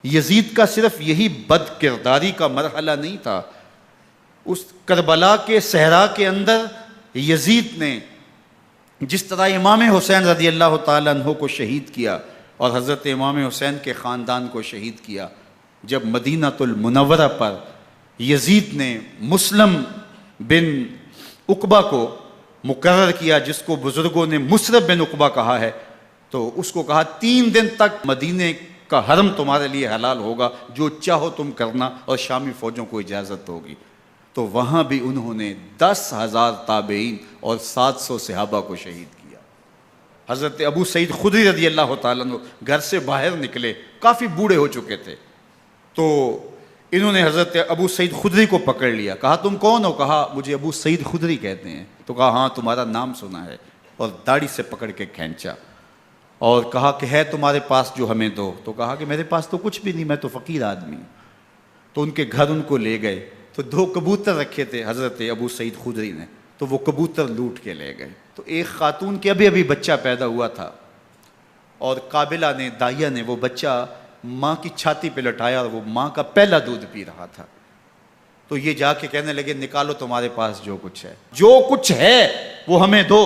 یزید کا صرف یہی بد کرداری کا مرحلہ نہیں تھا، اس کربلا کے صحرا کے اندر یزید نے جس طرح امام حسین رضی اللہ تعالیٰ عنہ کو شہید کیا اور حضرت امام حسین کے خاندان کو شہید کیا، جب مدینہ المنورہ پر یزید نے مسلم بن عقبہ کو مقرر کیا، جس کو بزرگوں نے مصرف بن عقبہ کہا ہے، تو اس کو کہا 3 دن تک مدینے کا حرم تمہارے لیے حلال ہوگا، جو چاہو تم کرنا، اور شامی فوجوں کو اجازت ہوگی۔ تو وہاں بھی انہوں نے 10,000 تابعین اور 700 صحابہ کو شہید کیا۔ حضرت ابو سعید خدری رضی اللہ تعالیٰ عنہ گھر سے باہر نکلے، کافی بوڑھے ہو چکے تھے، تو انہوں نے حضرت ابو سعید خدری کو پکڑ لیا، کہا تم کون ہو؟ کہا مجھے ابو سعید خدری کہتے ہیں۔ تو کہا ہاں تمہارا نام سنا ہے، اور داڑھی سے پکڑ کے کھینچا اور کہا کہ ہے تمہارے پاس جو ہمیں دو؟ تو کہا کہ میرے پاس تو کچھ بھی نہیں، میں تو فقیر آدمی ہوں۔ تو ان کے گھر ان کو لے گئے، تو 2 کبوتر رکھے تھے حضرت ابو سعید خدری نے، تو وہ کبوتر لوٹ کے لے گئے۔ تو ایک خاتون کے ابھی بچہ پیدا ہوا تھا، اور قابلہ نے، دائیا نے، وہ بچہ ماں کی چھاتی پہ لٹایا، اور وہ ماں کا پہلا دودھ پی رہا تھا۔ تو یہ جا کے کہنے لگے نکالو تمہارے پاس جو کچھ ہے، جو کچھ ہے وہ ہمیں دو،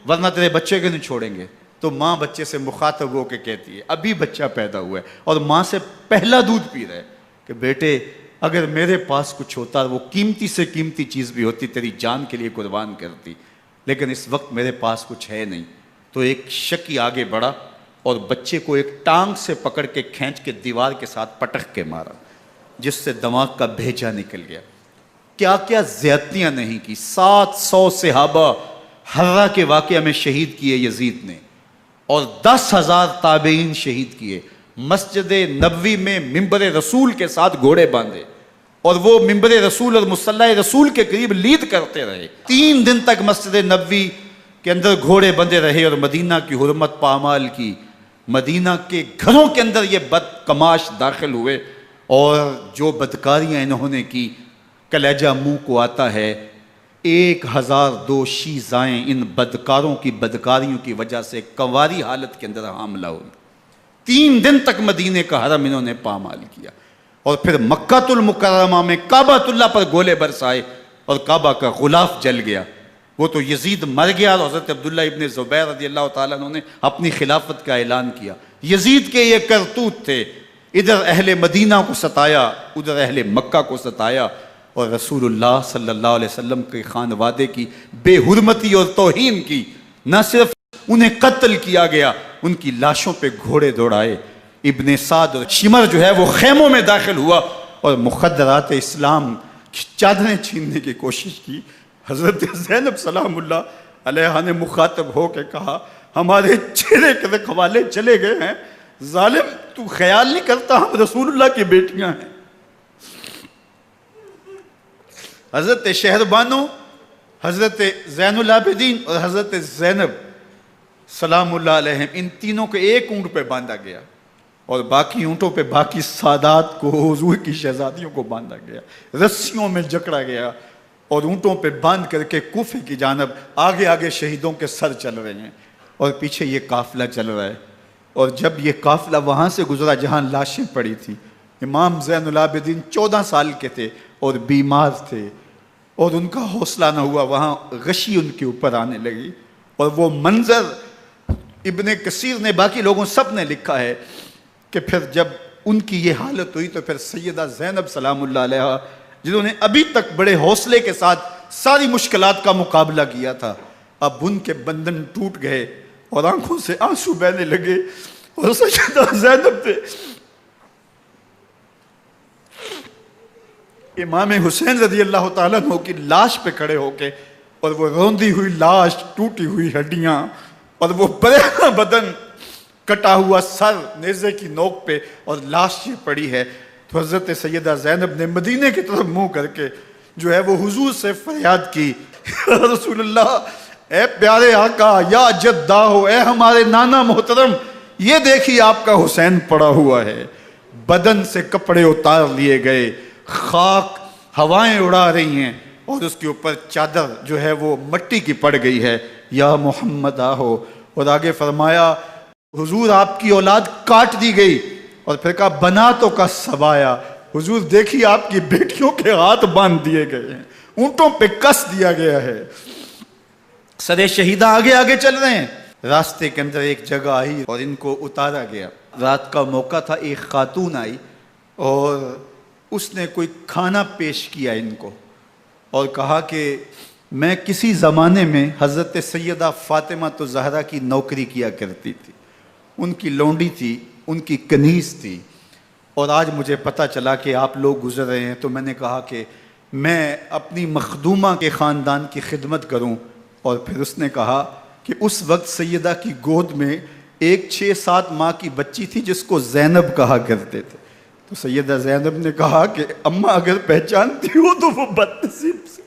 ورنہ تیرے بچے کے نہیں چھوڑیں گے۔ تو ماں بچے سے مخاطب ہو کے کہتی ہے، ابھی بچہ پیدا ہوا ہے اور ماں سے پہلا دودھ پی رہے، کہ بیٹے اگر میرے پاس کچھ ہوتا، وہ قیمتی سے قیمتی چیز بھی ہوتی، تیری جان کے لیے قربان کرتی، لیکن اس وقت میرے پاس کچھ ہے نہیں۔ تو ایک شکی آگے بڑھا اور بچے کو ایک ٹانگ سے پکڑ کے کھینچ کے دیوار کے ساتھ پٹک کے مارا، جس سے دماغ کا بھیجا نکل گیا۔ کیا کیا زیادتیاں نہیں کی۔ 700 صحابہ حرہ کے واقعہ میں شہید کیے یزید نے، اور 10,000 تابعین شہید کیے۔ مسجد نبوی میں ممبر رسول کے ساتھ گھوڑے باندھے، اور وہ ممبر رسول اور مصلی رسول کے قریب لید کرتے رہے۔ 3 دن تک مسجد نبوی کے اندر گھوڑے بندھے رہے، اور مدینہ کی حرمت پامال کی۔ مدینہ کے گھروں کے اندر یہ بد کماش داخل ہوئے، اور جو بدکاریاں انہوں نے کی، کلیجہ منہ کو آتا ہے۔ 1002 شیزائیں ان بدکاروں کی بدکاریوں کی وجہ سے کنواری حالت کے اندر حاملہ ہوئی۔ 3 دن تک مدینے کا حرم انہوں نے پامال کیا، اور پھر مکہ المکرمہ میں کعبہ اللہ پر گولے برسائے، اور کعبہ کا غلاف جل گیا۔ وہ تو یزید مر گیا، اور حضرت عبداللہ ابن زبیر رضی اللہ تعالیٰ عنہ نے اپنی خلافت کا اعلان کیا۔ یزید کے یہ کرتوت تھے، ادھر اہل مدینہ کو ستایا، ادھر اہل مکہ کو ستایا، اور رسول اللہ صلی اللہ علیہ وسلم کے خانوادے کی بے حرمتی اور توہین کی۔ نہ صرف انہیں قتل کیا گیا، ان کی لاشوں پہ گھوڑے دوڑائے۔ ابن سعد اور شمر جو ہے وہ خیموں میں داخل ہوا، اور مخدرات اسلام کی چادریں چھیننے کی کوشش کی۔ حضرت زینب سلام اللہ علیہ نے مخاطب ہو کے کہا ہمارے چہرے کے رکھوالے چلے گئے ہیں، ظالم تو خیال نہیں کرتا ہم رسول اللہ کی بیٹیاں ہیں۔ حضرت شہربانو، حضرت زین العابدین اور حضرت زینب سلام اللہ علیہم، ان تینوں کو ایک اونٹ پہ باندھا گیا، اور باقی اونٹوں پہ باقی سادات کو، حضور کی شہزادیوں کو باندھا گیا، رسیوں میں جکڑا گیا، اور اونٹوں پہ باندھ کر کے کوفے کی جانب آگے آگے شہیدوں کے سر چل رہے ہیں، اور پیچھے یہ قافلہ چل رہا ہے۔ اور جب یہ قافلہ وہاں سے گزرا جہاں لاشیں پڑی تھیں، امام زین العابدین 14 سال کے تھے اور بیمار تھے، اور ان کا حوصلہ نہ ہوا، وہاں غشی ان کے اوپر آنے لگی۔ اور وہ منظر ابن کثیر نے، باقی لوگوں سب نے لکھا ہے کہ پھر جب ان کی یہ حالت ہوئی تو پھر سیدہ زینب سلام اللہ علیہ، جنہوں نے ابھی تک بڑے حوصلے کے ساتھ ساری مشکلات کا مقابلہ کیا تھا، اب ان کے بندھن ٹوٹ گئے اور آنکھوں سے آنسو بہنے لگے، اور سیدہ زینب تھے امام حسین رضی اللہ تعالیٰ عنہ کی لاش پہ کھڑے ہو کے، اور وہ روندی ہوئی لاش، ٹوٹی ہوئی ہڈیاں، اور وہ برینا بدن، کٹا ہوا سر نیزے کی نوک پہ، اور لاش یہ پڑی ہے۔ تو حضرت سیدہ زینب نے مدینے کی طرف منہ کر کے جو ہے وہ حضور سے فریاد کی، یا رسول اللہ، اے پیارے آقا، یا جدہ ہو، اے ہمارے نانا محترم، یہ دیکھیے آپ کا حسین پڑا ہوا ہے۔ بدن سے کپڑے اتار لیے گئے، خاک ہوائیں اڑا رہی ہیں، اور اس کے اوپر چادر جو ہے وہ مٹی کی پڑ گئی ہے۔ یا محمد آہو، اور آگے فرمایا حضور آپ کی اولاد کاٹ دی گئی، اور پھر کہا بنا تو کا سبایا، حضور دیکھیے آپ کی بیٹیوں کے ہاتھ باندھ دیے گئے ہیں، اونٹوں پہ کس دیا گیا ہے، سرے شہیدہ آگے آگے چل رہے ہیں۔ راستے کے اندر ایک جگہ آئی اور ان کو اتارا گیا، رات کا موقع تھا، ایک خاتون آئی اور اس نے کوئی کھانا پیش کیا ان کو اور کہا کہ میں کسی زمانے میں حضرت سیدہ فاطمہ تو زہرا کی نوکری کیا کرتی تھی، ان کی لونڈی تھی، ان کی کنیز تھی، اور آج مجھے پتہ چلا کہ آپ لوگ گزر رہے ہیں، تو میں نے کہا کہ میں اپنی مخدومہ کے خاندان کی خدمت کروں۔ اور پھر اس نے کہا کہ اس وقت سیدہ کی گود میں ایک 6-7 ماہ کی بچی تھی جس کو زینب کہا کرتے تھے، تو سیدہ زینب نے کہا کہ اماں اگر پہچانتی ہو تو وہ بد نصیب سے